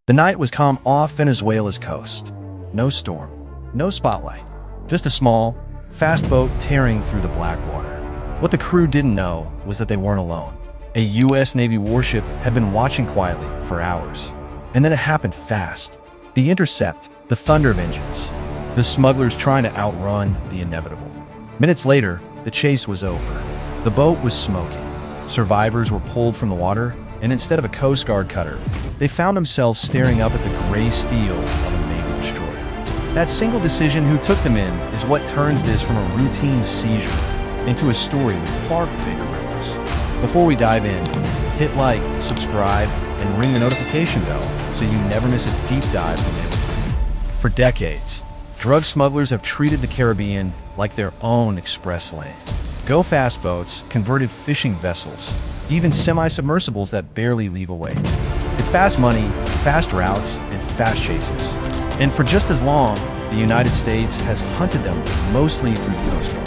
The night was calm off Venezuela's coast. No storm, no spotlight, just a small, fast boat tearing through the black water. What the crew didn't know was that they weren't alone. A U.S. Navy warship had been watching quietly for hours. And then it happened fast. The intercept, the thunder of engines, the smugglers trying to outrun the inevitable. Minutes later, the chase was over. The boat was smoking. Survivors were pulled from the water, and instead of a Coast Guard cutter, they found themselves staring up at the gray steel of a Navy destroyer. That single decision who took them in is what turns this from a routine seizure into a story with far bigger ripples. Before we dive in, hit like, subscribe, and ring the notification bell so you never miss a deep dive from Naval. For decades, drug smugglers have treated the Caribbean like their own express lane. Go-fast boats, converted fishing vessels, even semi-submersibles that barely leave a wake. It's fast money, fast routes, and fast chases. And for just as long, the United States has hunted them mostly through the Coast Guard.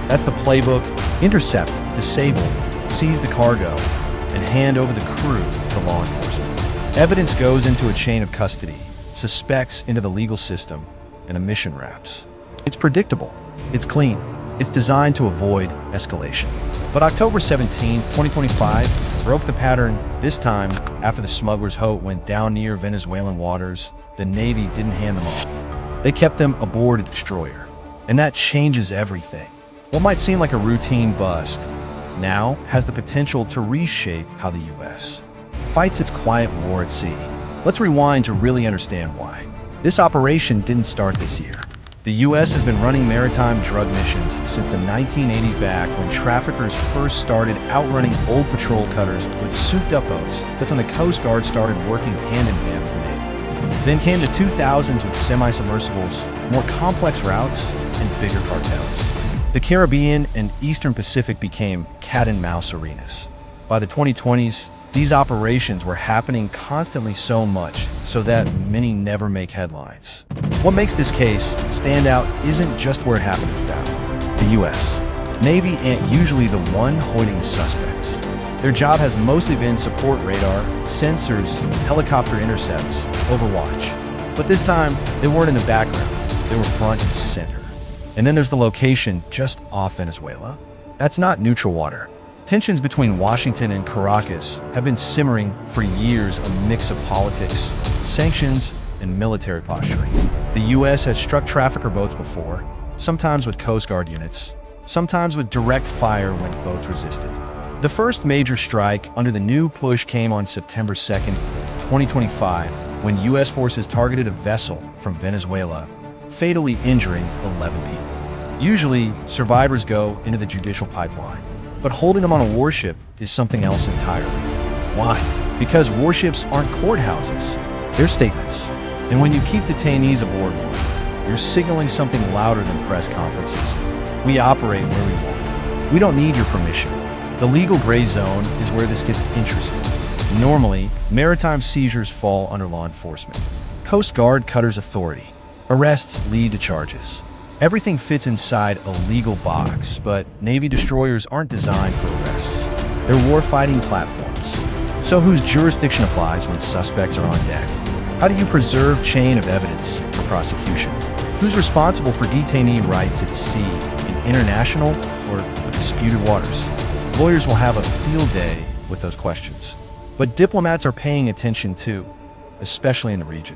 That's the playbook: intercept, disable, seize the cargo, and hand over the crew to law enforcement. Evidence goes into a chain of custody, suspects into the legal system, and a mission wraps. It's predictable, it's clean, it's designed to avoid escalation. But October 17, 2025 broke the pattern. This time, after the smugglers' boat went down near Venezuelan waters, the Navy didn't hand them off. They kept them aboard a destroyer. And that changes everything. What might seem like a routine bust now has the potential to reshape how the U.S. fights its quiet war at sea. Let's rewind to really understand why. This operation didn't start this year. The U.S. has been running maritime drug missions since the 1980s, back when traffickers first started outrunning old patrol cutters with souped-up boats. That's when the Coast Guard started working hand-in-hand with the Navy. Then came the 2000s with semi-submersibles, more complex routes, and bigger cartels. The Caribbean and Eastern Pacific became cat-and-mouse arenas. By the 2020s, these operations were happening constantly, so much so that many never make headlines. What makes this case stand out isn't just where it happened, it's about the U.S. Navy ain't usually the one holding the suspects. Their job has mostly been support radar, sensors, helicopter intercepts, overwatch. But this time, they weren't in the background, they were front and center. And then there's the location just off Venezuela. That's not neutral water. Tensions between Washington and Caracas have been simmering for years, a mix of politics, sanctions, and military posturing. The U.S. has struck trafficker boats before, sometimes with Coast Guard units, sometimes with direct fire when boats resisted. The first major strike under the new push came on September 2nd, 2025, when U.S. forces targeted a vessel from Venezuela, fatally injuring 11 people. Usually, survivors go into the judicial pipeline. But holding them on a warship is something else entirely. Why? Because warships aren't courthouses, they're statements. And when you keep detainees aboard one, you're signaling something louder than press conferences. We operate where we want. We don't need your permission. The legal gray zone is where this gets interesting. Normally, maritime seizures fall under law enforcement. Coast Guard cutters authority. Arrests lead to charges. Everything fits inside a legal box, but Navy destroyers aren't designed for arrests. They're warfighting platforms. So whose jurisdiction applies when suspects are on deck? How do you preserve chain of evidence for prosecution? Who's responsible for detainee rights at sea in international or disputed waters? Lawyers will have a field day with those questions. But diplomats are paying attention too, especially in the region.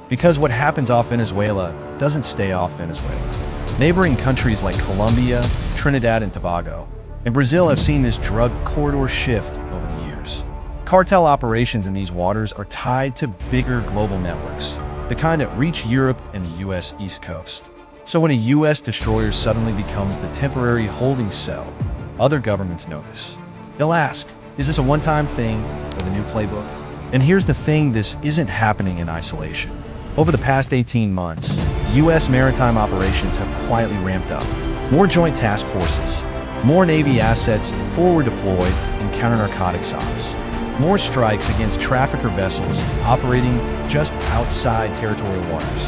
Because what happens off Venezuela doesn't stay off Venezuela. Neighboring countries like Colombia, Trinidad and Tobago, and Brazil have seen this drug corridor shift over the years. Cartel operations in these waters are tied to bigger global networks, the kind that reach Europe and the U.S. East Coast. So when a U.S. destroyer suddenly becomes the temporary holding cell, other governments notice. They'll ask, is this a one-time thing or the new playbook? And here's the thing, this isn't happening in isolation. Over the past 18 months, U.S. maritime operations have quietly ramped up. More joint task forces, more Navy assets forward deployed in counter-narcotics ops, more strikes against trafficker vessels operating just outside territorial waters.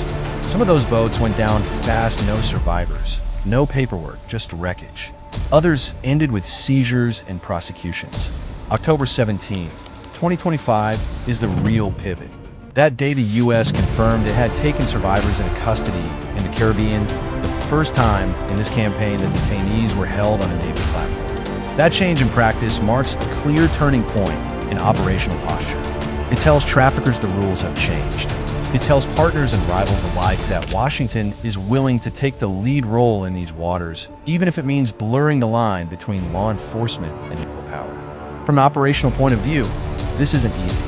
Some of those boats went down fast, no survivors, no paperwork, just wreckage. Others ended with seizures and prosecutions. October 17, 2025 is the real pivot. That day the U.S. confirmed it had taken survivors into custody in the Caribbean, the first time in this campaign that detainees were held on a Navy platform. That change in practice marks a clear turning point in operational posture. It tells traffickers the rules have changed. It tells partners and rivals alike that Washington is willing to take the lead role in these waters, even if it means blurring the line between law enforcement and naval power. From an operational point of view, this isn't easy.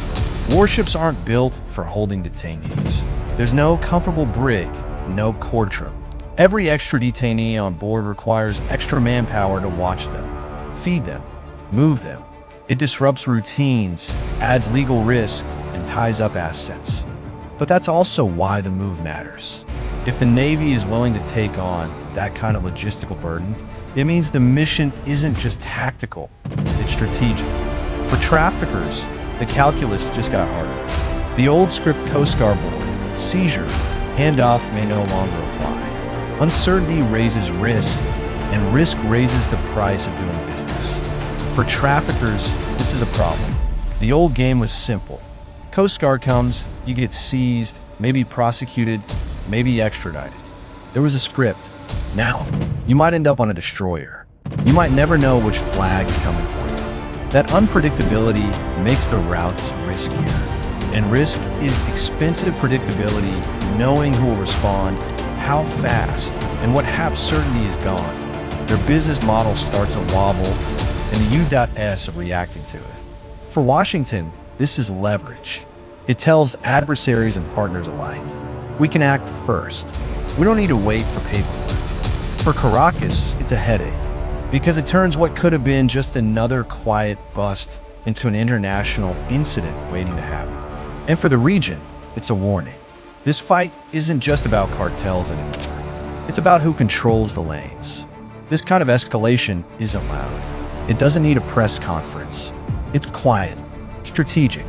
Warships aren't built for holding detainees. There's no comfortable brig, no courtroom. Every extra detainee on board requires extra manpower to watch them, feed them, move them. It disrupts routines, adds legal risk, and ties up assets. But that's also why the move matters. If the Navy is willing to take on that kind of logistical burden, it means the mission isn't just tactical, it's strategic. For traffickers, the calculus just got harder. The old script Coast Guard board, seizure, handoff may no longer apply. Uncertainty raises risk, and risk raises the price of doing business. For traffickers, this is a problem. The old game was simple. Coast Guard comes, you get seized, maybe prosecuted, maybe extradited. There was a script. Now, you might end up on a destroyer. You might never know which flag is coming for you. That unpredictability makes the routes riskier. And risk is expensive predictability, knowing who will respond, how fast, and what half certainty is gone. Their business model starts to wobble, and the U.S. of reacting to it. For Washington, this is leverage. It tells adversaries and partners alike, we can act first. We don't need to wait for paperwork. For Caracas, it's a headache, because it turns what could have been just another quiet bust into an international incident waiting to happen. And for the region, it's a warning. This fight isn't just about cartels anymore. It's about who controls the lanes. This kind of escalation isn't loud. It doesn't need a press conference. It's quiet, strategic,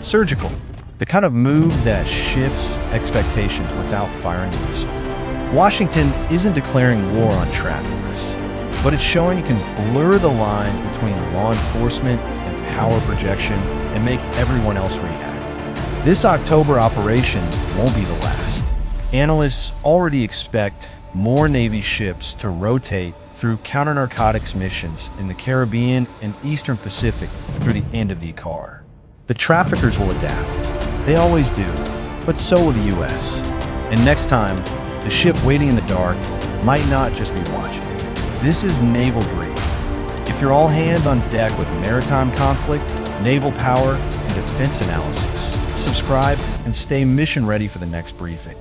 surgical, the kind of move that shifts expectations without firing a whistle. Washington isn't declaring war on traffickers, but it's showing it can blur the lines between law enforcement and power projection and make everyone else react. This October operation won't be the last. Analysts already expect more Navy ships to rotate through counter-narcotics missions in the Caribbean and Eastern Pacific through the end of the ICAR. The traffickers will adapt. They always do, but so will the U.S. And next time, the ship waiting in the dark might not just be watching. This is Naval Brief. If you're all hands on deck with maritime conflict, naval power, and defense analysis, subscribe and stay mission ready for the next briefing.